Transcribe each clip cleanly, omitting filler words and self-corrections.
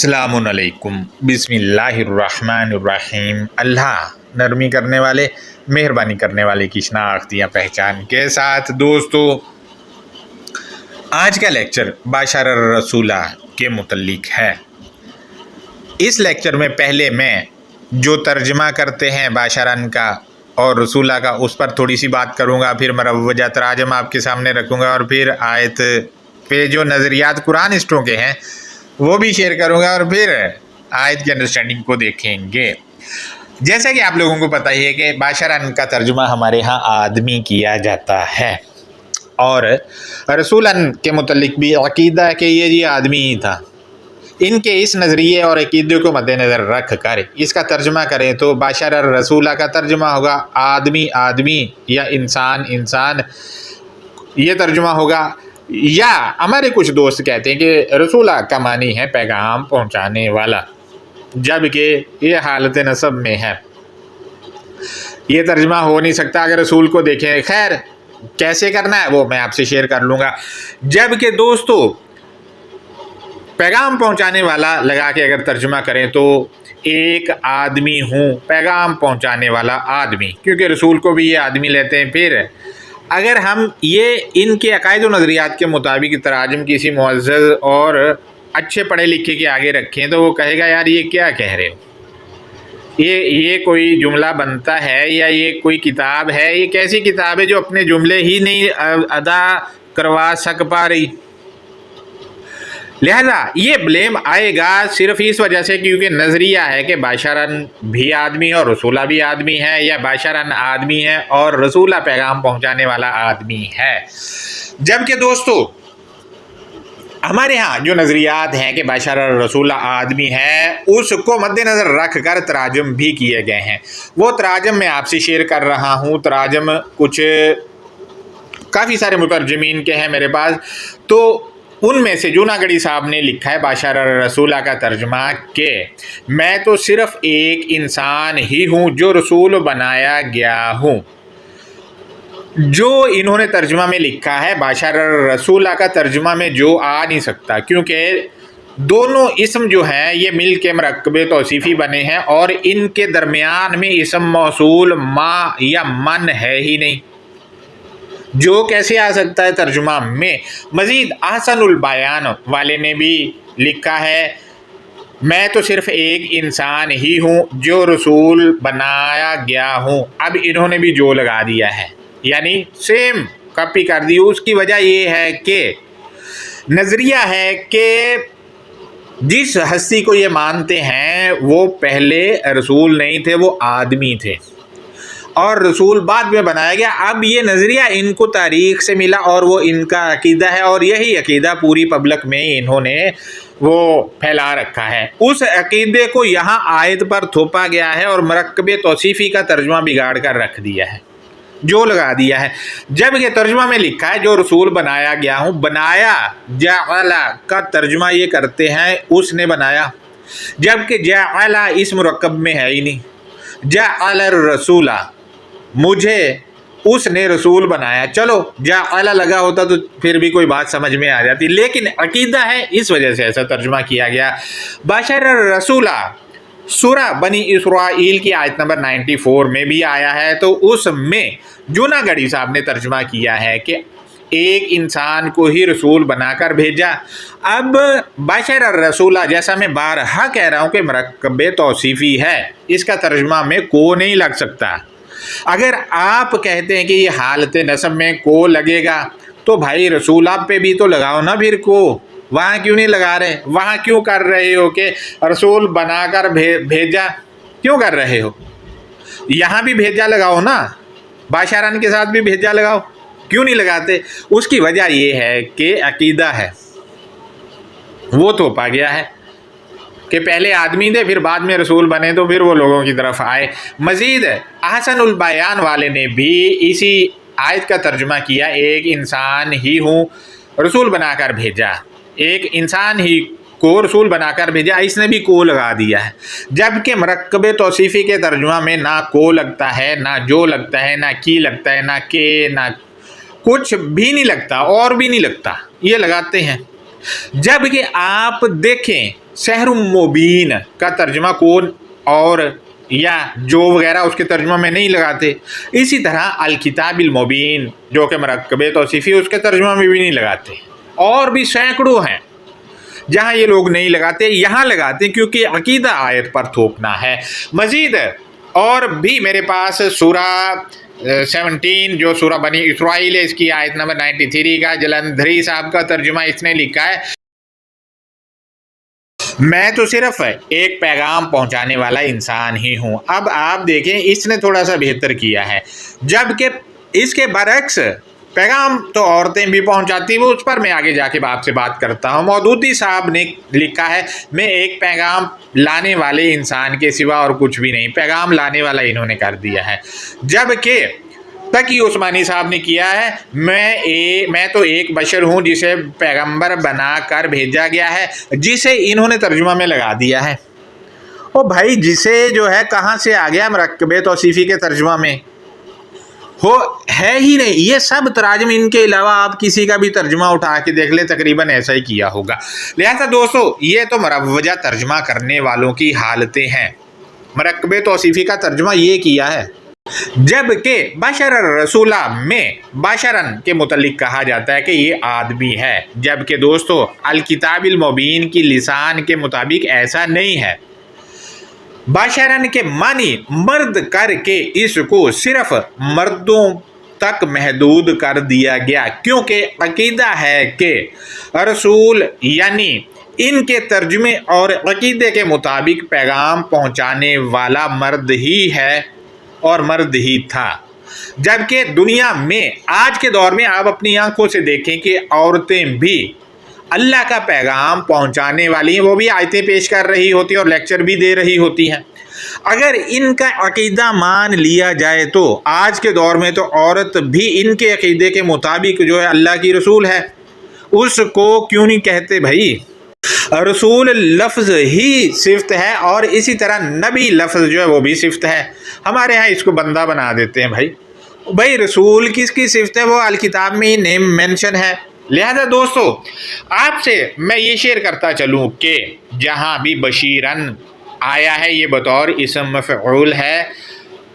अस्सलामुअलैकुम बिस्मिल्लाहिर्रहमानिर्रहीम। अल्लाह नरमी करने वाले, मेहरबानी करने वाले की शनाख्त या पहचान के साथ दोस्तों, आज का लेक्चर बाशर रसूला के मुतल्लिक है। इस लेक्चर में पहले मैं जो तर्जमा करते हैं बाशरन का और रसूला का, उस पर थोड़ी सी बात करूँगा। फिर मरवजा तराजम आपके सामने रखूँगा और फिर आयत पे जो नज़रियात कुरानिस्टों के हैं वो भी शेयर करूँगा और फिर आयत की अंडरस्टैंडिंग को देखेंगे। जैसा कि आप लोगों को पता ही है कि बाशरन का तर्जुमा हमारे यहाँ आदमी किया जाता है और रसूलन के मुतल्लिक भी अक़ीदा है कि ये आदमी ही था। इनके इस नज़रिए और अक़ीदे को मद्देनज़र रख कर इसका तर्जुमा करें तो बाशर रसूला का तर्जुमा होगा आदमी आदमी या इंसान इंसान, ये तर्जुमा होगा। या हमारे कुछ दोस्त कहते हैं कि रसूला का मानी है पैगाम पहुंचाने वाला, जबकि ये हालत नसब में है, ये तर्जुमा हो नहीं सकता अगर रसूल को देखें। खैर कैसे करना है वो मैं आपसे शेयर कर लूँगा। जबकि दोस्तों पैगाम पहुंचाने वाला लगा के अगर तर्जुमा करें तो एक आदमी हूँ, पैगाम पहुंचाने वाला आदमी, क्योंकि रसूल को भी ये आदमी लेते हैं। फिर अगर हम ये इनके अकायद व नज़रियात के मुताबिक तराजम किसी मुअज़्ज़ज़ और अच्छे पढ़े लिखे के आगे रखें तो वो कहेगा यार ये क्या कह रहे हो, ये कोई जुमला बनता है या ये कोई किताब है, ये कैसी किताब है जो अपने जुमले ही नहीं अदा करवा सक पा रही। लिहाजा ये ब्लेम आएगा सिर्फ इस वजह से क्योंकि नज़रिया है कि बाशरन भी आदमी है और रसूला भी आदमी है, या बाशरन आदमी है और रसूला पैगाम पहुंचाने वाला आदमी है। जबकि दोस्तों हमारे यहाँ जो नज़रियात हैं कि बाशर रसूला आदमी है उसको मद्देनज़र रख कर तराजम भी किए गए हैं। वो तराजम मैं आपसे शेयर कर रहा हूँ। तराजम कुछ काफ़ी सारे मुतरजमीन के हैं मेरे पास, तो उनमें से जूनागढ़ी साहब ने लिखा है बाशर रसूला का तर्जुमा के मैं तो सिर्फ़ एक इंसान ही हूँ जो रसूल बनाया गया हूँ। जो इन्होंने तर्जुमा में लिखा है बाशर रसूला का तर्जुमा में जो आ नहीं सकता, क्योंकि दोनों इसम जो हैं ये मिल के मरकबे तौसीफ़ी बने हैं और इनके दरमियान में इसम मौसूल मा या मन है ही नहीं, जो कैसे आ सकता है तर्जुमा में। मज़ीद अहसनुल बयान वाले ने भी लिखा है मैं तो सिर्फ़ एक इंसान ही हूँ जो रसूल बनाया गया हूँ। अब इन्होंने भी जो लगा दिया है, यानी सेम कॉपी कर दी। उसकी वजह ये है कि नज़रिया है कि जिस हस्ती को ये मानते हैं वो पहले रसूल नहीं थे, वो आदमी थे और रसूल बाद में बनाया गया। अब ये नज़रिया इनको तारीख़ से मिला और वो इनका अक़ीदा है और यही अक़ीदा पूरी पब्लिक में इन्होंने वो फैला रखा है। उस अक़ीदे को यहाँ आयत पर थोपा गया है और मरकबे तौसीफ़ी का तर्जुमा बिगाड़ कर रख दिया है, जो लगा दिया है। जबकि तर्जुमा में लिखा है जो रसूल बनाया गया हूँ, बनाया जाअला का तर्जुमा ये करते हैं उसने बनाया, जबकि जाअला इस मुरक्कब में है ही नहीं। जाअला रसूला, मुझे उसने रसूल बनाया, चलो जाअला लगा होता तो फिर भी कोई बात समझ में आ जाती, लेकिन अक़ीदा है इस वजह से ऐसा तर्जुमा किया गया। बाशर रसूला सूरा बनी इसराइल की आयत नंबर 94 में भी आया है, तो उसमें जूनागढ़ी साहब ने तर्जुमा किया है कि एक इंसान को ही रसूल बनाकर भेजा। अब बाशर रसूला जैसा मैं बारहा कह रहा हूँ कि मरकबे तौसीफ़ी है, इसका तर्जुमा में को नहीं लग सकता। अगर आप कहते हैं कि ये हालत नसब में को लगेगा तो भाई रसूला पे भी तो लगाओ ना, फिर को वहाँ क्यों नहीं लगा रहे, वहाँ क्यों कर रहे हो कि रसूल बनाकर भेजा, क्यों कर रहे हो? यहाँ भी भेजा लगाओ ना, बाशरन के साथ भी भेजा लगाओ, क्यों नहीं लगाते? उसकी वजह ये है कि अक़ीदा है वो थोपा गया है कि पहले आदमी थे फिर बाद में रसूल बने तो फिर वो लोगों की तरफ आए। मज़ीद अहसनुल बयान वाले ने भी इसी आयत का तर्जुमा किया एक इंसान ही हूँ रसूल बनाकर भेजा, एक इंसान ही को रसूल बनाकर भेजा, इसने भी को लगा दिया है। जबकि मरकबे तौसीफ़ी के तर्जुमा में ना को लगता है, ना जो लगता है, ना की लगता है, ना के, ना कुछ भी नहीं लगता और भी नहीं लगता, ये लगाते हैं। जबकि आप देखें सहरुम मुबीन का तर्जमा कौन और या जो वगैरह उसके तर्जमा में नहीं लगाते। इसी तरह अल किताबिल मुबीन जो कि मरकब तौसीफ़ी उसके तर्जमा में भी नहीं लगाते। और भी सैकड़ों हैं जहाँ ये लोग नहीं लगाते, यहाँ लगाते क्योंकि अकीदा आयत पर थोपना है। मज़ीद और भी मेरे पास सूरा 17 जो सूरा बनी इसराइल है, इसकी आयत नंबर 93 का जलंधरी साहब का तर्जुमा इसने लिखा है, मैं तो सिर्फ एक पैगाम पहुंचाने वाला इंसान ही हूं। अब आप देखें, इसने थोड़ा सा बेहतर किया है, जबकि इसके बरक्स पैगाम तो औरतें भी पहुंचाती, वो उस पर मैं आगे जाके आपसे बात करता हूं। मौदूदी साहब ने लिखा है, मैं एक पैगाम लाने वाले इंसान के सिवा और कुछ भी नहीं, पैगाम लाने वाला इन्होंने कर दिया है। जबकि तकी उस्मानी साहब ने किया है, मैं तो एक बशर हूँ जिसे पैगंबर बना कर भेजा गया है, जिसे इन्होंने तर्जुमा में लगा दिया है। ओ भाई, जिसे जो है कहाँ से आ गया मरकब तौसीफ़ी के तर्जुमा में, हो है ही नहीं। ये सब तराजम इनके अलावा आप किसी का भी तर्जुमा उठा के देख ले, तकरीबन ऐसा ही किया होगा। लिहाजा दोस्तों, ये तो मरवजा तर्जुमा करने वालों की हालतें हैं। मरकब तौसीफ़ी का तर्जुमा ये किया है, जबकि बशर रसूला में बशरन के मुतल्लिक कहा जाता है कि ये आदमी है, जबकि दोस्तों अल किताबिल मुबीन की लिसान के मुताबिक ऐसा नहीं है। बशरन के मानी मर्द करके इसको सिर्फ मर्दों तक महदूद कर दिया गया, क्योंकि अकीदा है कि रसूल यानी इनके तर्जुमे और अकीदे के मुताबिक पैगाम पहुंचाने वाला मर्द ही है और मर्द ही था। जबकि दुनिया में आज के दौर में आप अपनी आंखों से देखें कि औरतें भी अल्लाह का पैगाम पहुंचाने वाली हैं, वो भी आयतें पेश कर रही होती हैं और लेक्चर भी दे रही होती हैं। अगर इनका अकीदा मान लिया जाए तो आज के दौर में तो औरत भी इनके अकीदे के मुताबिक जो है अल्लाह की रसूल है। उसको क्यों नहीं कहते भाई? रसूल लफ्ज़ ही सिफ्त है और इसी तरह नबी लफ्ज़ जो है वो भी सिफ्त है। हमारे यहाँ इसको बंदा बना देते हैं। भाई रसूल किसकी सिफ्त है? वो अल किताब में ही नेम मेंशन है। लिहाजा दोस्तों, आपसे मैं ये शेयर करता चलूँ कि जहाँ भी बशीरन आया है ये बतौर इसम मफ़ऊल है,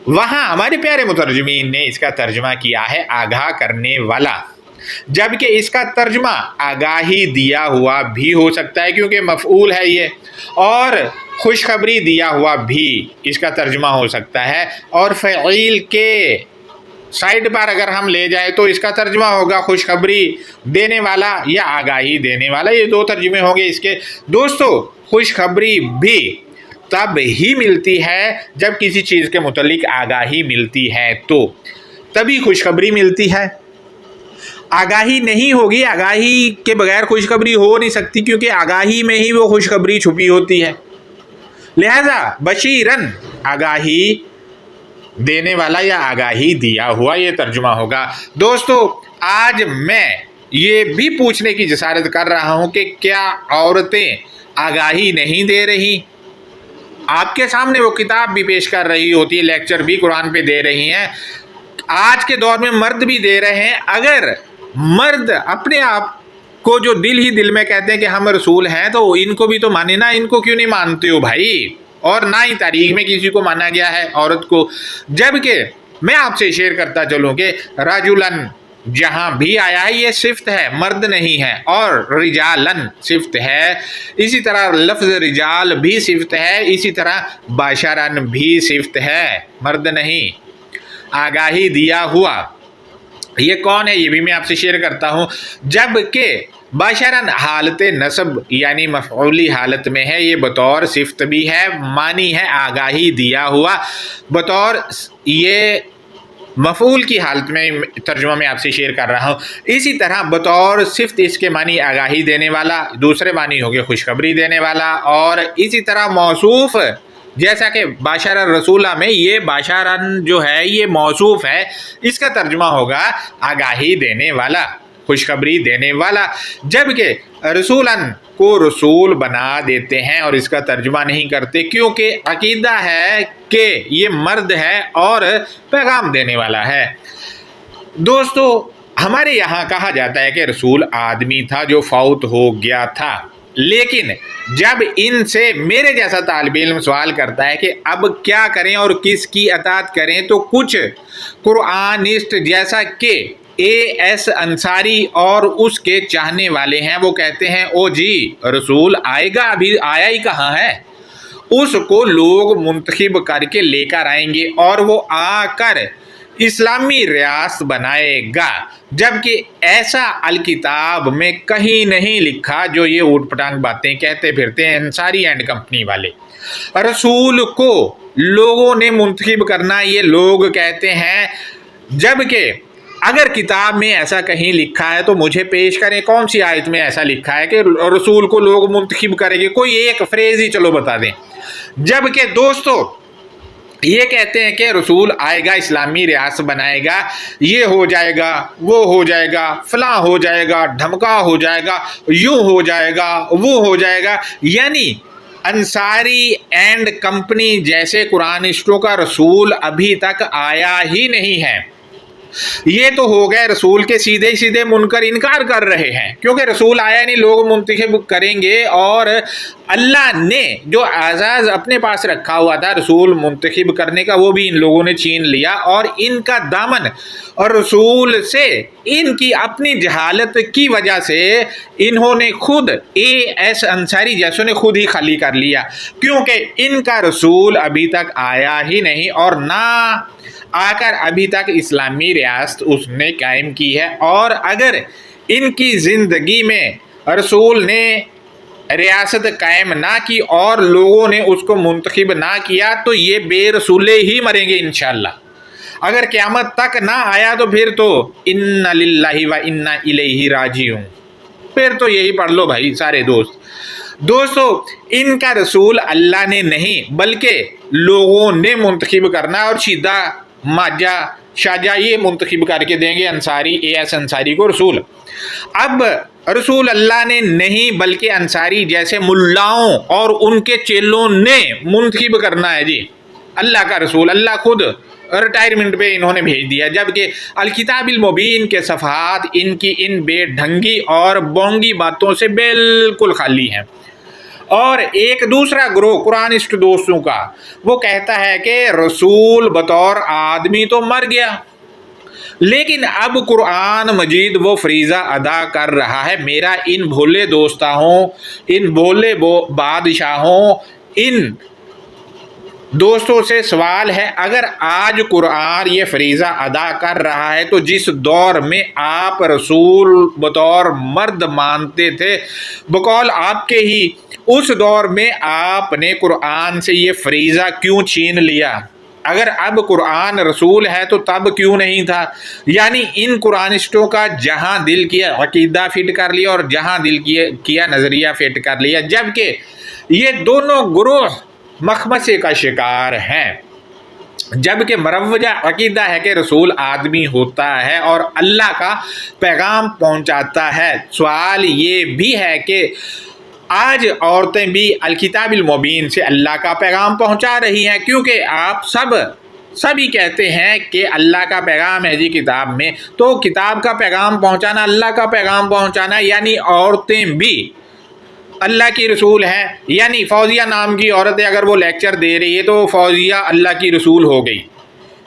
वहाँ हमारे प्यारे मुतरजमीन ने इसका तर्जमा किया है आगाह करने वाला, जबकि इसका तर्जमा आगाही दिया हुआ भी हो सकता है क्योंकि मफ़ऊल है ये, और खुशखबरी दिया हुआ भी इसका तर्जमा हो सकता है। और फ़ईल के साइड पर अगर हम ले जाए तो इसका तर्जमा होगा खुशखबरी देने वाला या आगाही देने वाला। ये दो तर्जुमे होंगे इसके। दोस्तों, खुशखबरी भी तब ही मिलती है जब किसी चीज़ के मुतल्लिक आगाही मिलती है, तो तभी खुशखबरी मिलती है। आगाही नहीं होगी, आगाही के बगैर खुशखबरी हो नहीं सकती, क्योंकि आगाही में ही वो खुशखबरी छुपी होती है। लिहाजा बशीरन आगाही देने वाला या आगाही दिया हुआ ये तर्जुमा होगा। दोस्तों, आज मैं ये भी पूछने की जसारत कर रहा हूँ कि क्या औरतें आगाही नहीं दे रही? आपके सामने वो किताब भी पेश कर रही होती है, लेक्चर भी कुरान पे दे रही हैं। आज के दौर में मर्द भी दे रहे हैं। अगर मर्द अपने आप को जो दिल ही दिल में कहते हैं कि हम रसूल हैं, तो इनको भी तो माने ना। इनको क्यों नहीं मानते हो भाई? और ना ही तारीख में किसी को माना गया है औरत को। जबकि मैं आपसे शेयर करता चलूँ कि राजुलन जहाँ भी आया है ये सिफ्त है, मर्द नहीं है, और रिजालन सिफ्त है। इसी तरह लफ्ज़ रिजाल भी सिफ्त है, इसी तरह बाशरन भी सिफ्त है, मर्द नहीं। आगाही दिया हुआ ये कौन है, ये भी मैं आपसे शेयर करता हूँ। जबकि बाशरन हालत नसब यानी मफ़ऊली हालत में है, ये बतौर सिफ्त भी है, मानी है आगाही दिया हुआ। बतौर ये मफ़ऊल की हालत में तर्जुमा में आपसे शेयर कर रहा हूँ। इसी तरह बतौर सिफ्त इसके मानी आगाही देने वाला, दूसरे मानी हो गए खुशखबरी देने वाला, और इसी तरह मौसूफ जैसा कि बाशर रसूला में ये बाशरन जो है ये मौसूफ है, इसका तर्जुमा होगा आगाही देने वाला, खुशखबरी देने वाला। जबकि रसूलन को रसूल बना देते हैं और इसका तर्जुमा नहीं करते, क्योंकि अकीदा है कि ये मर्द है और पैगाम देने वाला है। दोस्तों, हमारे यहाँ कहा जाता है कि रसूल आदमी था जो फौत हो गया था, لیکن جب ان سے میرے جیسا طالب علم سوال کرتا ہے کہ اب کیا کریں اور کس کی اطاعت کریں، تو کچھ قرآنسٹ جیسا کہ اے ایس انصاری اور اس کے چاہنے والے ہیں، وہ کہتے ہیں او جی رسول آئے گا، ابھی آیا ہی کہاں ہے، اس کو لوگ منتخب کر کے لے کر آئیں گے اور وہ آ کر اسلامی ریاست بنائے گا، جبکہ ایسا الکتاب میں کہیں نہیں لکھا جو یہ اوٹ پٹانگ باتیں کہتے پھرتے ہیں انصاری اینڈ کمپنی والے۔ رسول کو لوگوں نے منتخب کرنا یہ لوگ کہتے ہیں، جبکہ اگر کتاب میں ایسا کہیں لکھا ہے تو مجھے پیش کریں کون سی آیت میں ایسا لکھا ہے کہ رسول کو لوگ منتخب کریں گے، کوئی ایک فریز ہی چلو بتا دیں۔ جبکہ دوستو یہ کہتے ہیں کہ رسول آئے گا، اسلامی ریاست بنائے گا، یہ ہو جائے گا، وہ ہو جائے گا، فلاں ہو جائے گا، دھمکا ہو جائے گا، یوں ہو جائے گا، وہ ہو جائے گا، یعنی انصاری اینڈ کمپنی جیسے قرآنسٹوں کا رسول ابھی تک آیا ہی نہیں ہے۔ یہ تو ہو گئے رسول کے سیدھے سیدھے منکر انکار کر رہے ہیں، کیونکہ رسول آیا نہیں، لوگ منتخب کریں گے، اور اللہ نے جو اعزاز اپنے پاس رکھا ہوا تھا رسول منتخب کرنے کا وہ بھی ان لوگوں نے چھین لیا، اور ان کا دامن اور رسول سے ان کی اپنی جہالت کی وجہ سے انہوں نے خود اے ایس انصاری جیسوں نے خود ہی خالی کر لیا، کیونکہ ان کا رسول ابھی تک آیا ہی نہیں، اور نہ آ کر ابھی تک اسلامی ریاست اس نے قائم کی ہے۔ اور اگر ان کی زندگی میں رسول نے ریاست قائم نہ کی اور لوگوں نے اس کو منتخب نہ کیا تو یہ بے رسولے ہی مریں گے انشاءاللہ۔ اگر قیامت تک نہ آیا تو پھر تو انا للہ و انا الیہ راجعون، پھر تو یہی پڑھ لو بھائی سارے دوستو ان کا رسول اللہ نے نہیں بلکہ لوگوں نے منتخب کرنا، اور سیدھا ماجہ شاہجہ یہ منتخب کر کے دیں گے انصاری اے ایس انصاری کو رسول۔ اب رسول اللہ نے نہیں بلکہ انصاری جیسے ملاؤں اور ان کے چیلوں نے منتخب کرنا ہے جی اللہ کا رسول۔ اللہ خود ریٹائرمنٹ پہ انہوں نے بھیج دیا، جبکہ الکتاب المبین کے صفحات ان کی ان بے ڈھنگی اور بونگی باتوں سے بالکل خالی ہیں۔ اور ایک دوسرا گروہ قرآنسٹ دوستوں کا وہ کہتا ہے کہ رسول بطور آدمی تو مر گیا، لیکن اب قرآن مجید وہ فریضہ ادا کر رہا ہے۔ میرا ان بھولے دوستاہوں، ان بھولے بادشاہوں، ان دوستوں سے سوال ہے، اگر آج قرآن یہ فریضہ ادا کر رہا ہے تو جس دور میں آپ رسول بطور مرد مانتے تھے بقول آپ کے ہی، اس دور میں آپ نے قرآن سے یہ فریضہ کیوں چھین لیا؟ اگر اب قرآن رسول ہے تو تب کیوں نہیں تھا؟ یعنی ان قرآنسٹوں کا جہاں دل کیا عقیدہ فٹ کر لیا اور جہاں دل کیا نظریہ فٹ کر لیا، جبکہ یہ دونوں گروہ مخمصے کا شکار ہیں۔ جبکہ مروجہ عقیدہ ہے کہ رسول آدمی ہوتا ہے اور اللہ کا پیغام پہنچاتا ہے۔ سوال یہ بھی ہے کہ آج عورتیں بھی الکتاب المبین سے اللہ کا پیغام پہنچا رہی ہیں، کیونکہ آپ سبھی کہتے ہیں کہ اللہ کا پیغام ہے جی کتاب میں، تو کتاب کا پیغام پہنچانا اللہ کا پیغام پہنچانا، یعنی عورتیں بھی اللہ کی رسول ہیں۔ یعنی فوزیہ نام کی عورت ہے، اگر وہ لیکچر دے رہی ہے تو فوزیہ اللہ کی رسول ہو گئی۔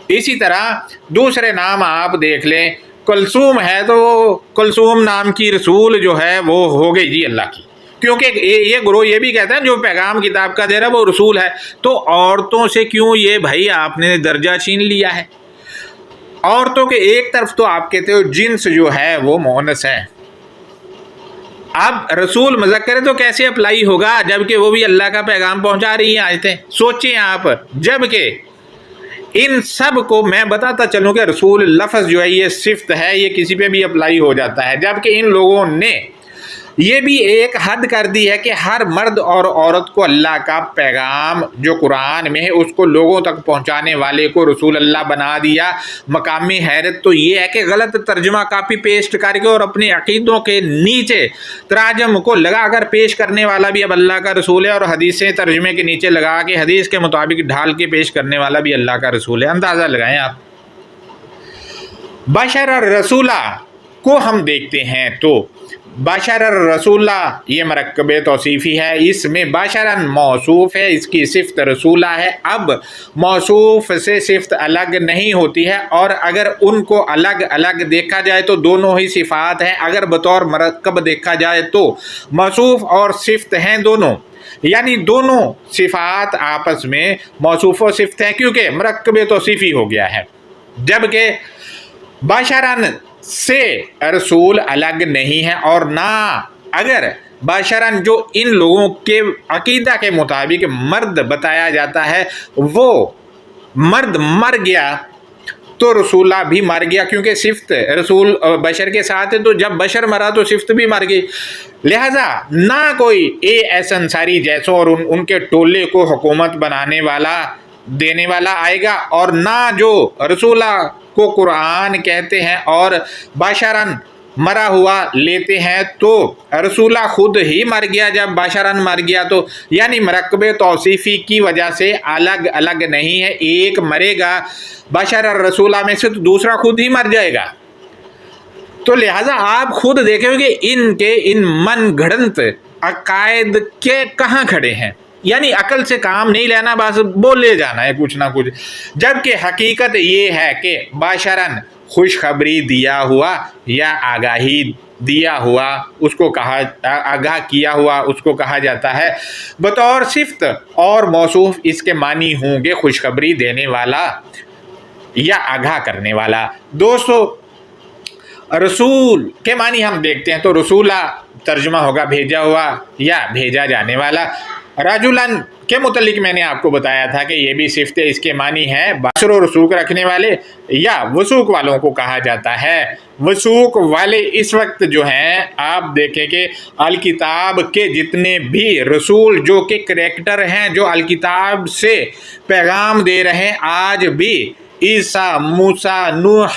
اسی طرح دوسرے نام آپ دیکھ لیں، کلثوم ہے تو کلثوم نام کی رسول جو ہے وہ ہو گئی جی اللہ کی، کیونکہ یہ گروہ یہ بھی کہتا ہے جو پیغام کتاب کا دے رہا ہے وہ رسول ہے۔ تو عورتوں سے کیوں یہ بھائی آپ نے درجہ چھین لیا ہے؟ عورتوں کے ایک طرف تو آپ کہتے ہو جنس جو ہے وہ مؤنث ہے، اب رسول مذکر ہے تو کیسے اپلائی ہوگا جبکہ وہ بھی اللہ کا پیغام پہنچا رہی ہیں آیتیں؟ سوچیں آپ۔ جبکہ ان سب کو میں بتاتا چلوں کہ رسول لفظ جو ہے یہ صفت ہے، یہ کسی پہ بھی اپلائی ہو جاتا ہے، جبکہ ان لوگوں نے یہ بھی ایک حد کر دی ہے کہ ہر مرد اور عورت کو اللہ کا پیغام جو قرآن میں ہے اس کو لوگوں تک پہنچانے والے کو رسول اللہ بنا دیا۔ مقامی حیرت تو یہ ہے کہ غلط ترجمہ کاپی پیسٹ کر کے اور اپنے عقیدوں کے نیچے تراجم کو لگا کر پیش کرنے والا بھی اب اللہ کا رسول ہے، اور حدیثیں ترجمے کے نیچے لگا کے حدیث کے مطابق ڈھال کے پیش کرنے والا بھی اللہ کا رسول ہے۔ اندازہ لگائیں آپ۔ بشر الرسولہ کو ہم دیکھتے ہیں تو बशर रसूला ये मरकब तौसीफ़ी है, इसमें बशरन मौसूफ है, इसकी सिफ्त रसूला है। अब मौसूफ से सिफ्त अलग नहीं होती है, और अगर उनको अलग अलग देखा जाए तो दोनों ही सिफ़ात हैं। अगर बतौर मरकब देखा जाए तो मौसूफ और सिफ्त हैं दोनों, यानी दोनों सिफ़ात आपस में मौसूफ और सिफ्त हैं, क्योंकि मरकब तौसीफ़ी हो गया है। जबकि बशरन से रसूल अलग नहीं है, और ना अगर बशरन जो इन लोगों के अकीदा के मुताबिक मर्द बताया जाता है वो मर्द मर गया तो रसूला भी मर गया, क्योंकि सिफ्त रसूल बशर के साथ है, तो जब बशर मरा तो सिफ्त भी मर गई। लिहाजा ना कोई एस अंसारी जैसों और उनके टोले को हुकूमत बनाने वाला देने वाला आएगा, और ना जो रसूला को कुरान कहते हैं और बशरन मरा हुआ लेते हैं, तो रसूला खुद ही मर गया जब बशरन मर गया। तो यानी मरकब तौसीफ़ी की वजह से अलग अलग नहीं है, एक मरेगा बशर और रसूला में से तो दूसरा खुद ही मर जाएगा। तो लिहाजा आप खुद देखेंगे इनके इन मन घड़ंत अकायद के कहाँ खड़े हैं, यानी अकल से काम नहीं लेना, बस बोले जाना है कुछ ना कुछ। जबकि हकीकत ये है कि बशरन खुशखबरी दिया हुआ या आगाही दिया हुआ उसको कहा, आगाह किया हुआ उसको कहा जाता है। बतौर सिफ्त और मौसूफ इसके मानी होंगे खुशखबरी देने वाला या आगाह करने वाला। दोस्तों, रसूल के मानी हम देखते हैं तो रसूला तर्जुमा होगा भेजा हुआ या भेजा जाने वाला। राजुलन के मुतलिक मैंने आपको बताया था कि ये भी सिफ्त इसके मानी है बशर और रसूक रखने वाले या वसूक वालों को कहा जाता है। वसूक वाले इस वक्त जो हैं आप देखें कि अल किताब के जितने भी रसूल जो कि करैक्टर हैं जो अल किताब से पैगाम दे रहे हैं, आज भी ईसा, मूसा, नूह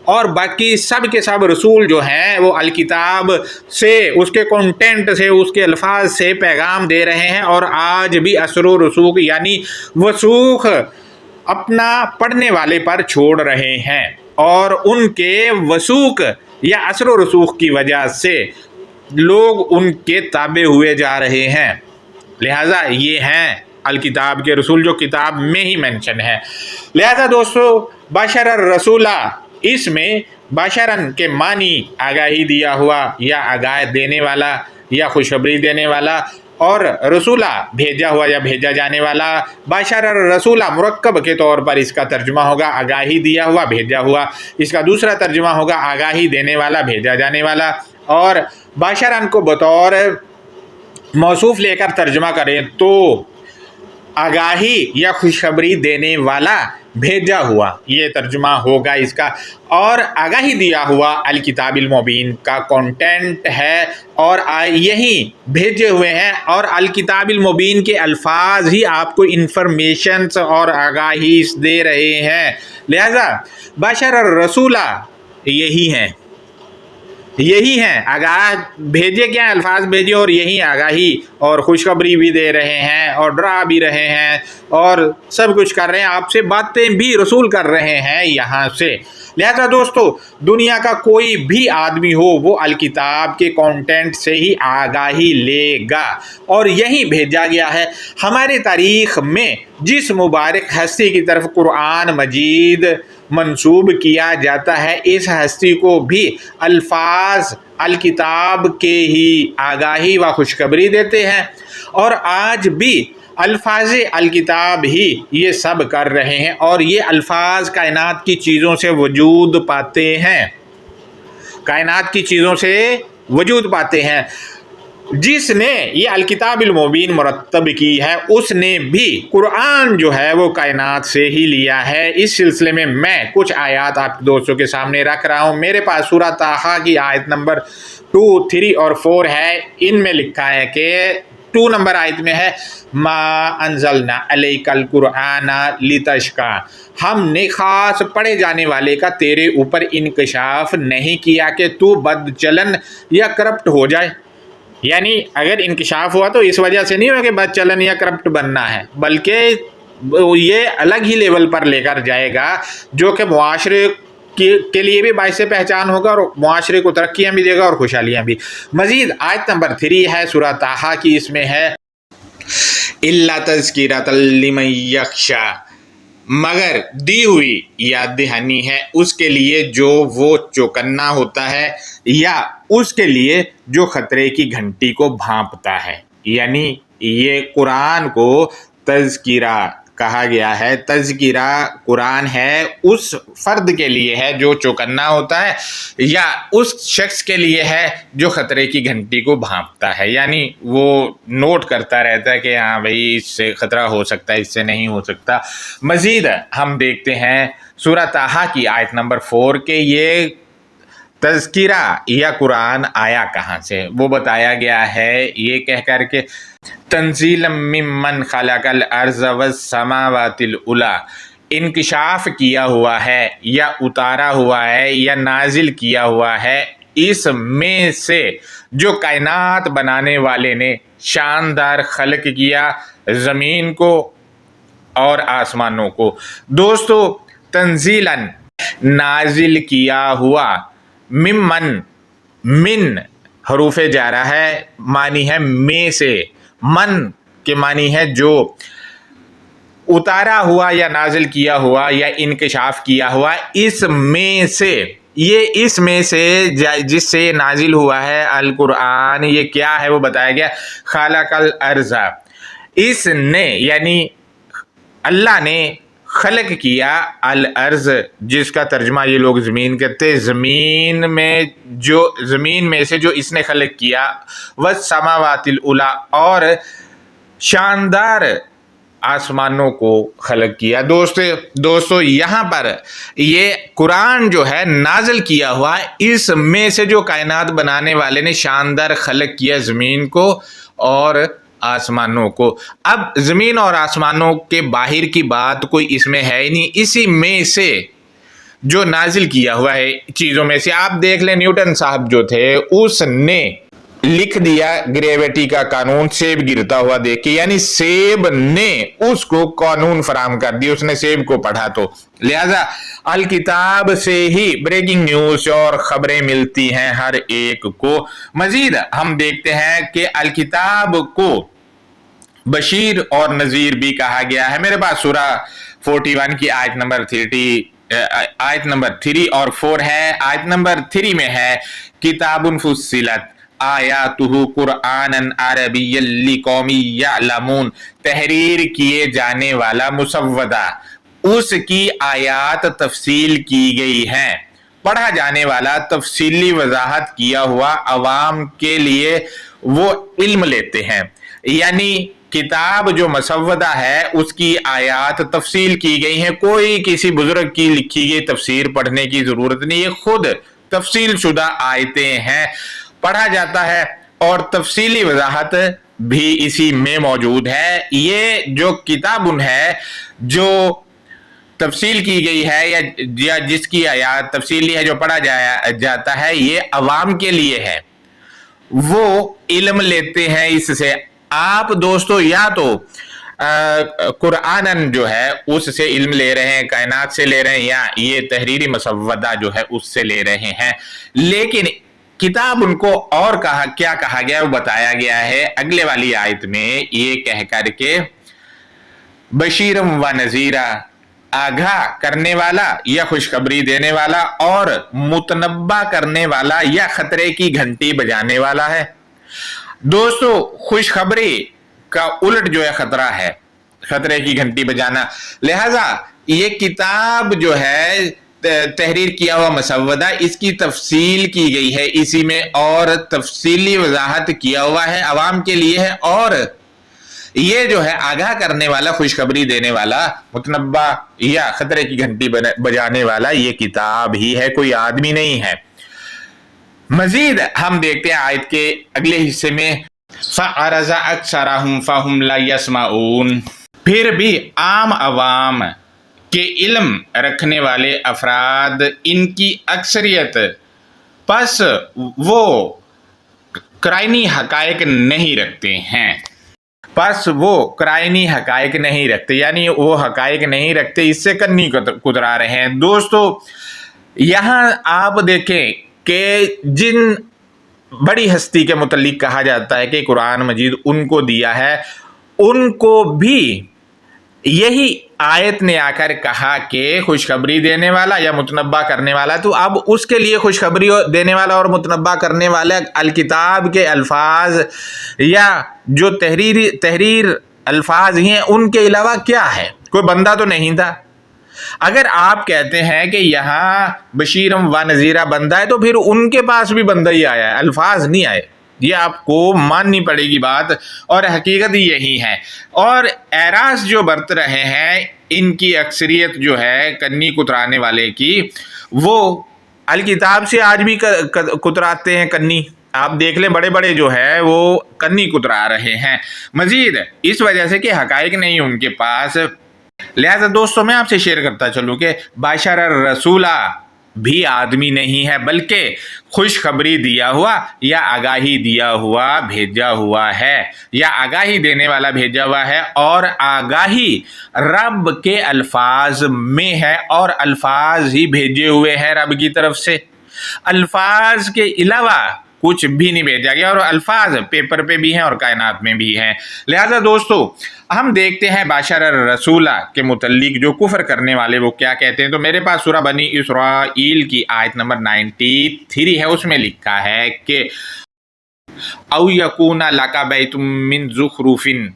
और बाकी सब के सब रसूल जो हैं वो अल किताब से, उसके कंटेंट से, उसके अल्फाज से पैगाम दे रहे हैं, और आज भी असर व रसूख यानी वसूख अपना पढ़ने वाले पर छोड़ रहे हैं, और उनके वसूख या असर व रसूख की वजह से लोग उनके ताबे हुए जा रहे हैं। लिहाजा ये हैं अल किताब के रसूल जो किताब में ही मेंशन है। लिहाजा दोस्तों, बशर रसूला इसमें बशरन के मानी आगाही दिया हुआ या आगाह देने वाला या खुशखबरी देने वाला, और रसूला भेजा हुआ या भेजा जाने वाला। बशर रसूला मुरक्कब के तौर पर इसका तर्जुमा होगा आगाही दिया हुआ, भेजा हुआ। इसका दूसरा तर्जुमा होगा आगाही देने वाला, भेजा जाने वाला। और बशरन को बतौर मौसूफ लेकर तर्जुमा करें तो आगाही या खुशखबरी देने वाला, भेजा हुआ, ये तर्जुमा होगा इसका। और आगाही दिया हुआ अल किताबिल मुबीन का कंटेंट है, और यही भेजे हुए हैं, और अल किताबिल मुबीन के अल्फाज ही आपको इंफॉर्मेशंस और आगाही दे रहे हैं। लिहाजा बशर और रसूला यही हैं आगाह, भेजे क्या अल्फाज भेजे और यही आगाही और खुशखबरी भी दे रहे हैं और डरा भी रहे हैं और सब कुछ कर रहे हैं, आपसे बातें भी रसूल कर रहे हैं यहाँ से। लिहाजा दोस्तों, दुनिया का कोई भी आदमी हो वो अल किताब के कंटेंट से ही आगाही लेगा, और यही भेजा गया है। हमारे तारीख़ में जिस मुबारक हस्ती की तरफ कुरान मजीद मंसूब किया जाता है, इस हस्ती को भी अल्फाज अल किताब के ही आगाही व खुशखबरी देते हैं, और आज भी अल्फाज अल किताब ही ये सब कर रहे हैं, और ये अल्फाज कायनात की चीज़ों से वजूद पाते हैं, कायनात की चीज़ों से वजूद पाते हैं। जिसने ये अल किताबिल मुबीन मुरत्तब की है उसने भी कुरान जो है वो कायनात से ही लिया है। इस सिलसिले में मैं कुछ आयत आप दोस्तों के सामने रख रहा हूँ। मेरे पास सूरह ताहा की आयत नंबर 2, 3 और 4 है। इनमें लिखा है कि 2 नंबर आयत में है मा अंजलना अलैकल कुराना लितशका, हमने ख़ास पढ़े जाने वाले का तेरे ऊपर इंकशाफ नहीं किया कि तू बदचलन या करप्ट हो जाए। यानी अगर इंकशाफ हुआ तो इस वजह से नहीं हुआ कि बदचलन या करप्ट बनना है, बल्कि ये अलग ही लेवल पर लेकर जाएगा जो कि मुआशरे کے لیے بھی باعث پہچان ہوگا اور معاشرے کو ترقیاں بھی دے گا اور خوشحالیاں بھی۔ مزید آیت نمبر 3 ہے سورہ طٰہٰ کی، اس میں ہے اِلَّا تَذْکِرَةً لِمَن یَخْشَىٰ، مگر دی ہوئی یاد دہانی ہے اس کے لیے جو وہ چوکنا ہوتا ہے، یا اس کے لیے جو خطرے کی گھنٹی کو بھانپتا ہے۔ یعنی یہ قرآن کو تذکرہ کہا گیا ہے۔ تذکرہ قرآن ہے اس فرد کے لیے ہے جو چوکنا ہوتا ہے، یا اس شخص کے لیے ہے جو خطرے کی گھنٹی کو بھانپتا ہے، یعنی وہ نوٹ کرتا رہتا ہے کہ ہاں بھائی اس سے خطرہ ہو سکتا ہے، اس سے نہیں ہو سکتا۔ مزید ہم دیکھتے ہیں سورہ طٰہٰ کی آیت نمبر 4 کہ یہ تذکرہ یا قرآن آیا کہاں سے، وہ بتایا گیا ہے یہ کہہ کر کے تنزیلا ممن خلق الارض والسماوات العلی، انکشاف کیا ہوا ہے یا اتارا ہوا ہے یا نازل کیا ہوا ہے اس میں سے جو کائنات بنانے والے نے شاندار خلق کیا زمین کو اور آسمانوں کو۔ دوستو تنزیلاً نازل کیا ہوا، ممن من حروف جارہ ہے، معنی ہے میں سے، من کے معنی ہے جو، اتارا ہوا یا نازل کیا ہوا یا انکشاف کیا ہوا اس میں سے، یہ اس میں سے جس سے نازل ہوا ہے القرآن، یہ کیا ہے وہ بتایا گیا، خالق الارض، اس نے یعنی اللہ نے خلق کیا الارض، جس کا ترجمہ یہ لوگ زمین کہتے ہیں، زمین میں سے جو اس نے خلق کیا، والسماوات العلی، اور شاندار آسمانوں کو خلق کیا۔ دوستو یہاں پر یہ قرآن جو ہے نازل کیا ہوا اس میں سے جو کائنات بنانے والے نے شاندار خلق کیا زمین کو اور آسمانوں کو۔ اب زمین اور آسمانوں کے باہر کی بات کوئی اس میں ہے ہی نہیں، اسی میں سے جو نازل کیا ہوا ہے چیزوں میں سے۔ آپ دیکھ لیں نیوٹن صاحب جو تھے اس نے لکھ دیا گریویٹی کا قانون سیب گرتا ہوا دیکھ کے، یعنی سیب نے اس کو قانون فراہم کر دیا، اس نے سیب کو پڑھا تو۔ لہذا الکتاب سے ہی بریکنگ نیوز اور خبریں ملتی ہیں ہر ایک کو۔ مزید ہم دیکھتے ہیں کہ الکتاب کو بشیر اور نذیر بھی کہا گیا ہے۔ میرے پاس سورہ 41 کی آیت نمبر 3 اور 4 ہے۔ آیت نمبر 3 میں ہے کتاب فصلت آیاتہ قرآنا عربیا لقوم یعلمون، تحریر کیے جانے والا مسودہ، اس کی آیات تفصیل کی گئی ہیں، پڑھا جانے والا تفصیلی وضاحت کیا ہوا عوام کے لیے وہ علم لیتے ہیں۔ یعنی کتاب جو مسودہ ہے اس کی آیات تفصیل کی گئی ہیں، کوئی کسی بزرگ کی لکھی گئی تفسیر پڑھنے کی ضرورت نہیں، یہ خود تفصیل شدہ آیتیں ہیں، پڑھا جاتا ہے اور تفصیلی وضاحت بھی اسی میں موجود ہے۔ یہ جو کتاب ہے جو تفصیل کی گئی ہے یا جس کی آیات تفصیلی ہے جو پڑھا جاتا ہے، یہ عوام کے لیے ہے، وہ علم لیتے ہیں اس سے۔ آپ دوستو یا تو قرآن جو ہے اس سے علم لے رہے ہیں، کائنات سے لے رہے ہیں، یا یہ تحریری مسودہ جو ہے اس سے لے رہے ہیں، لیکن کتاب ان کو اور کیا کہا گیا وہ بتایا گیا ہے اگلے والی آیت میں، یہ کہہ کر کے بشیرم و نذیرہ، آگاہ کرنے والا یا خوشخبری دینے والا، اور متنبہ کرنے والا یا خطرے کی گھنٹی بجانے والا ہے۔ دوستو خوشخبری کا الٹ جو ہے خطرہ ہے، خطرے کی گھنٹی بجانا۔ لہذا یہ کتاب جو ہے تحریر کیا ہوا مسودہ، اس کی تفصیل کی گئی ہے اسی میں، اور تفصیلی وضاحت کیا ہوا ہے عوام کے لیے ہے، اور یہ جو ہے آگاہ کرنے والا، خوشخبری دینے والا، متنبہ یا خطرے کی گھنٹی بجانے والا یہ کتاب ہی ہے، کوئی آدمی نہیں ہے۔ مزید ہم دیکھتے ہیں آیت کے اگلے حصے میں فَأَعْرَضَ أَكْثَرُهُمْ فَهُمْ لَا يَسْمَعُونَ، پھر بھی عام عوام کے علم رکھنے والے افراد ان کی اکثریت پس وہ قرآنی حقائق نہیں رکھتے ہیں، پس وہ قرآنی حقائق نہیں رکھتے، یعنی وہ حقائق نہیں رکھتے، اس سے کنی کترا رہے ہیں۔ دوستو यहाँ आप देखें कि जिन बड़ी हस्ती के मुतल्लिक कहा जाता है कि कुरान मजीद उनको दिया है, उनको भी यही आयत ने आकर कहा कि खुशखबरी देने वाला या मुतनब्बा करने वाला, तो अब उसके लिए खुशखबरी देने वाला और मुतनब्बा करने वाला अल किताब के अल्फाज या जो तहरीर अल्फाज हैं उनके अलावा क्या है? कोई बंदा तो नहीं था। अगर आप कहते हैं कि यहाँ बशीरम व नज़ीरा बंदा है, तो फिर उनके पास भी बंदा ही आया है, अल्फाज नहीं आए। ये आपको माननी पड़ेगी बात, और हकीकत यही है। और एरास जो बरत रहे हैं, इनकी अक्सरियत जो है कन्नी कुतराने वाले की, वो अल किताब से आज भी कुतराते हैं कन्नी। आप देख लें, बड़े बड़े जो है वो कन्नी कुतरा रहे हैं मजीद, इस वजह से कि हकाइक नहीं उनके पास। लिहाजा दोस्तों मैं आपसे शेयर करता चलूँ कि बाशर रसूला भी आदमी नहीं है, बल्कि खुशखबरी दिया हुआ या आगाही दिया हुआ भेजा हुआ है, या आगाही देने वाला भेजा हुआ है। और आगाही रब के अल्फाज में है, और अल्फाज ही भेजे हुए हैं रब की तरफ से। अल्फाज के अलावा कुछ भी नहीं भेजा गया, और अल्फाज पेपर पे भी हैं और कायनात में भी हैं। लिहाजा दोस्तों हम देखते हैं बाशर रसूला के मुतल्लिक जो कुफर करने वाले वो क्या कहते हैं। तो मेरे पास सूरा बनी इसराइल की आयत नंबर 93 है, उसमें लिखा है कि औ यकूना लका बैतुम मिन ज़ुखरुफिन,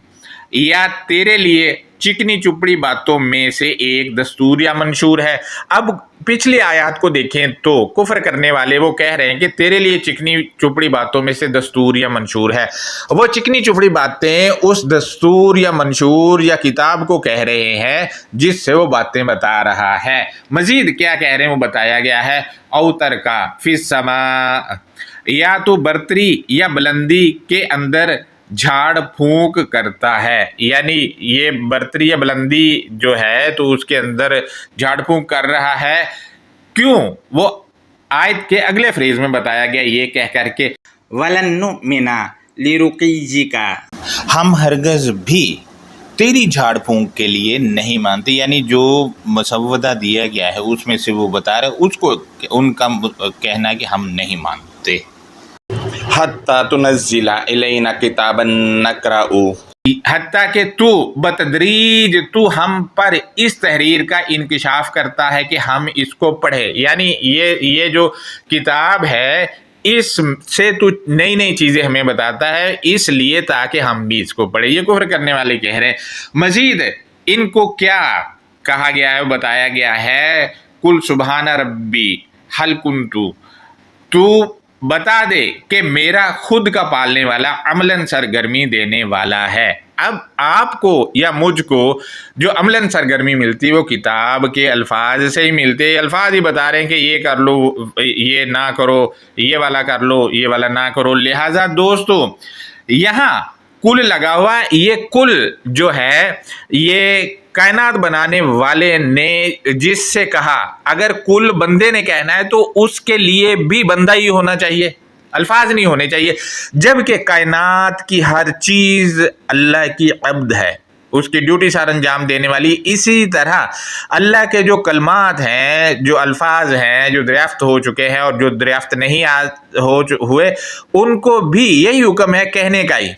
या तेरे लिए चिकनी चुपड़ी बातों में से एक दस्तूर या मंशूर है। अब पिछली आयत को देखें तो कुफर करने वाले वो कह रहे हैं कि तेरे लिए चिकनी चुपड़ी बातों में से दस्तूर या मंशूर है। वो चिकनी चुपड़ी बातें उस दस्तूर या मंशूर या किताब को कह रहे हैं जिससे वो बातें बता रहा है। मजीद क्या कह रहे हैं वो बताया गया है, औतर का फिस समा, या तो बर्तरी या बुलंदी के अंदर झाड़ फूंक करता है, यानी ये बर्तरी या बुलंदी जो है तो उसके अंदर झाड़ फूंक कर रहा है। क्यों? वो आयत के अगले फ्रेज में बताया गया ये कह करके वलन्नु मिना लिरुकीजी का, हम हरगज भी तेरी झाड़ फूंक के लिए नहीं मानते, यानी जो मसवदा दिया गया है उसमें से वो बता रहे उसको उनका कहना कि हम नहीं मानते। हत्ता तुनज़्ज़िला इलैना किताबन नक़रअू, हत्ता कि तू बतदरीज तू हम पर इस तहरीर का इंकिशाफ करता है कि हम इसको पढ़े, यानी ये जो किताब है इससे तू नई नई चीज़ें हमें बताता है, इसलिए ताकि हम भी इसको पढ़े। ये कुफ्र करने वाले कह रहे हैं। मजीद इनको क्या कहा गया है बताया गया है, कुल सुबहाना रब्बी हल कुन्तु, तू बता दे कि मेरा खुद का पालने वाला अमलन सरगर्मी देने वाला है। अब आपको या मुझको जो अमलन सरगर्मी मिलती है वो किताब के अल्फाज से ही मिलते, अल्फाज ही बता रहे हैं कि ये कर लो, ये ना करो, ये वाला कर लो, ये वाला ना करो। लिहाजा दोस्तों यहाँ कुल लगा हुआ, ये कुल जो है ये कायनात बनाने वाले ने जिससे कहा, अगर कुल बंदे ने कहना है तो उसके लिए भी बंदा ही होना चाहिए, अल्फाज नहीं होने चाहिए। जबकि कायनात की हर चीज़ अल्लाह की अब्द है, उसकी ड्यूटी सार अंजाम देने वाली। इसी तरह अल्लाह के जो कलमात हैं, जो अल्फाज हैं, जो दरियाफ्त हो चुके हैं और जो दरियाफ्त नहीं हुए, उनको भी यही हुक्म है कहने का ही।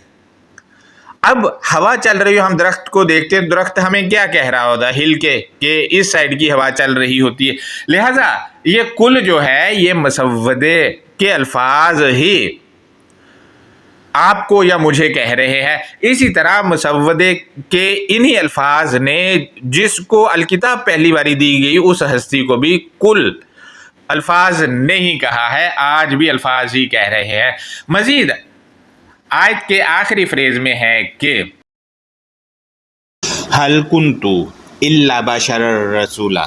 अब हवा चल रही हो, हम दरख्त को देखते हैं, दरख्त हमें क्या कह रहा होता है हिल के कि इस साइड की हवा चल रही होती है। लिहाजा ये कुल जो है ये मसवदे के अल्फाज ही आपको या मुझे कह रहे हैं। इसी तरह मसवदे के इन्हीं अल्फाज ने जिसको अलकिताब पहली बारी दी गई उस हस्ती को भी कुल अल्फाज नहीं कहा है, आज भी अल्फाज ही कह रहे हैं। मजीद आयत के आखिरी फ्रेज में है कि हल कुन्तु इल्ला बशरर रसूला,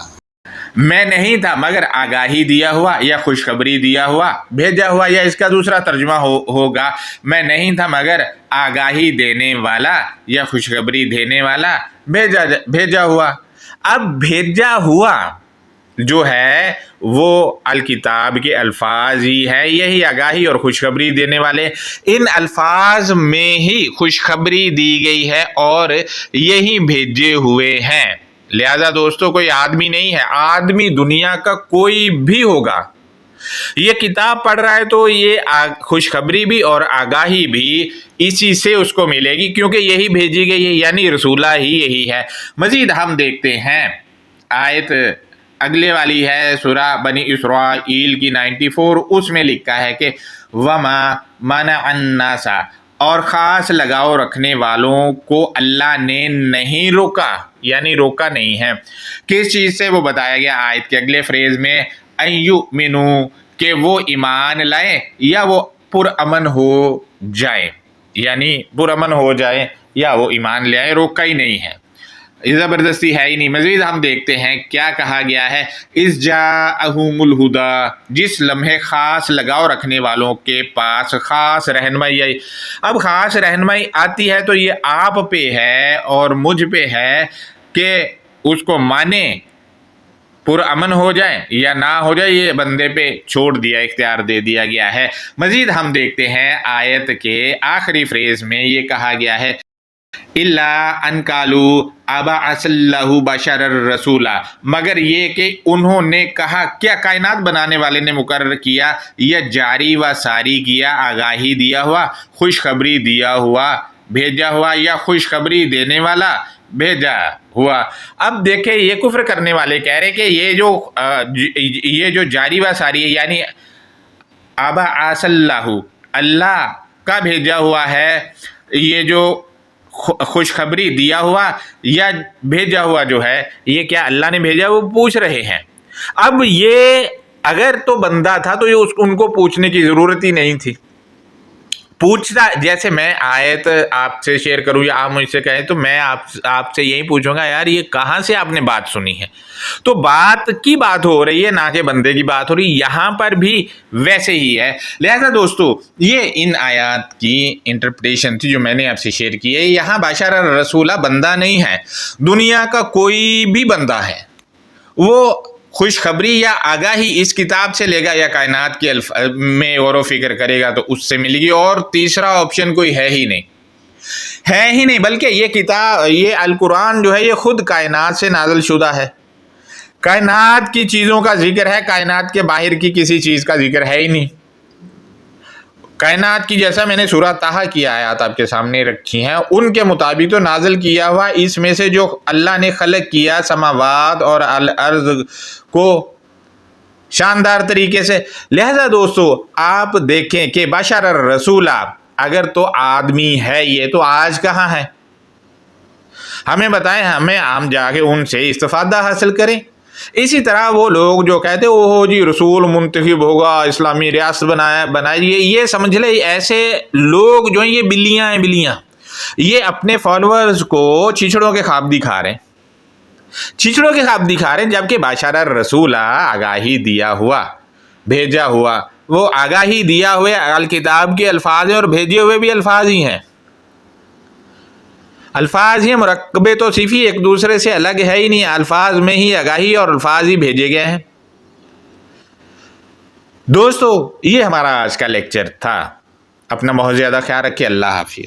मैं नहीं था मगर आगाही दिया हुआ या खुशखबरी दिया हुआ भेजा हुआ, या इसका दूसरा तर्जुमा होगा मैं नहीं था मगर आगाही देने वाला या खुशखबरी देने वाला भेजा हुआ। अब भेजा हुआ जो है वो अल किताब के अल्फाज ही है, यही आगाही और खुशखबरी देने वाले। इन अल्फाज में ही खुशखबरी दी गई है और यही भेजे हुए हैं। لہذا دوستوں کوئی آدمی نہیں ہے، آدمی دنیا کا کوئی بھی ہوگا، یہ کتاب پڑھ رہا ہے تو یہ خوشخبری بھی اور آگاہی بھی اسی سے اس کو ملے گی، کیونکہ یہی بھیجی گئی ہے، یعنی رسولہ ہی یہی ہے۔ مزید ہم دیکھتے ہیں آیت اگلے والی ہے سورہ بنی اسرائیل کی 94، اس میں لکھا ہے کہ وما منع الناس، اور خاص لگاؤ رکھنے والوں کو اللہ نے نہیں روکا، یعنی روکا نہیں ہے۔ کس چیز سے وہ بتایا گیا آیت کے اگلے فریز میں، ان یؤمنوا، کہ وہ ایمان لائیں یا وہ پرامن ہو جائیں، یعنی پرامن ہو جائیں یا وہ ایمان لے آئیں، روکا ہی نہیں ہے، زبردستی ہے ہی نہیں۔ مزید ہم دیکھتے ہیں کیا کہا گیا ہے، اذ جاءہم الہدی، جس لمحے خاص لگاؤ رکھنے والوں کے پاس خاص رہنمائی آئی۔ اب خاص رہنمائی آتی ہے تو یہ آپ پہ ہے اور مجھ پہ ہے کہ اس کو مانیں، پرامن ہو جائیں یا نہ ہو جائے، یہ بندے پہ چھوڑ دیا، اختیار دے دیا گیا ہے۔ مزید ہم دیکھتے ہیں آیت کے آخری فریز میں یہ کہا گیا ہے الا ان قالوا ابعث اللہ بشرا رسولا، مگر یہ کہ انہوں نے کہا، کیا کائنات بنانے والے نے مقرر کیا یا جاری و ساری کیا، آگاہی دیا ہوا، خوشخبری دیا ہوا، بھیجا ہوا، یا خوشخبری دینے والا بھیجا ہوا۔ اب دیکھیں یہ کفر کرنے والے کہہ رہے کہ یہ جو جاری و ساری ہے، یعنی ابعث اللہ، اللہ کا بھیجا ہوا ہے، یہ جو خوشخبری دیا ہوا یا بھیجا ہوا جو ہے، یہ کیا اللہ نے بھیجا، وہ پوچھ رہے ہیں۔ اب یہ اگر تو بندہ تھا تو یہ ان کو پوچھنے کی ضرورت ہی نہیں تھی، پوچھتا، جیسے میں آیت آپ سے شیئر کروں یا آپ مجھ سے کہیں تو میں آپ سے یہی پوچھوں گا، یار یہ کہاں سے آپ نے بات سنی ہے؟ تو بات کی بات ہو رہی ہے، نہ کہ بندے کی بات ہو رہی ہے، یہاں پر بھی ویسے ہی ہے۔ لہذا دوستو یہ ان آیات کی انٹرپریٹیشن تھی جو میں نے آپ سے شیئر کی ہے۔ یہاں بشر رسولہ بندہ نہیں ہے، دنیا کا کوئی بھی بندہ ہے، وہ خوشخبری یا آگاہی اس کتاب سے لے گا یا کائنات کے میں غور و فکر کرے گا تو اس سے ملے گی، اور تیسرا آپشن کوئی ہے ہی نہیں، بلکہ یہ کتاب، یہ القرآن جو ہے یہ خود کائنات سے نازل شدہ ہے، کائنات کی چیزوں کا ذکر ہے، کائنات کے باہر کی کسی چیز کا ذکر ہے ہی نہیں۔ کائنات کی، جیسا میں نے سورہ طٰہٰ کی آیات آپ کے سامنے رکھی ہیں، ان کے مطابق تو نازل کیا ہوا، اس میں سے جو اللہ نے خلق کیا سماوات اور الارض کو شاندار طریقے سے۔ لہذا دوستو آپ دیکھیں کہ بشر الرسولہ اگر تو آدمی ہے، یہ تو آج کہاں ہے؟ ہمیں بتائیں، ہم جا کے ان سے استفادہ حاصل کریں۔ اسی طرح وہ لوگ جو کہتے اوہ جی رسول منتخب ہوگا، اسلامی ریاست بنائے، یہ سمجھ لے ایسے لوگ جو ہیں یہ بلیاں ہیں، بلیاں، یہ اپنے فالورز کو چھچڑوں کے خواب دکھا رہے ہیں، جبکہ بشر الرسولہ آگاہی دیا ہوا، بھیجا ہوا، وہ آگاہی دیا ہوئے الکتاب کے الفاظ ہیں اور بھیجے ہوئے بھی الفاظ ہی ہیں، الفاظ ہی مرکبے تو صفی ایک دوسرے سے الگ ہے ہی نہیں، الفاظ میں ہی آگاہی اور الفاظ ہی بھیجے گئے ہیں۔ دوستو یہ ہمارا آج کا لیکچر تھا، اپنا بہت زیادہ خیال رکھیے، اللہ حافظ۔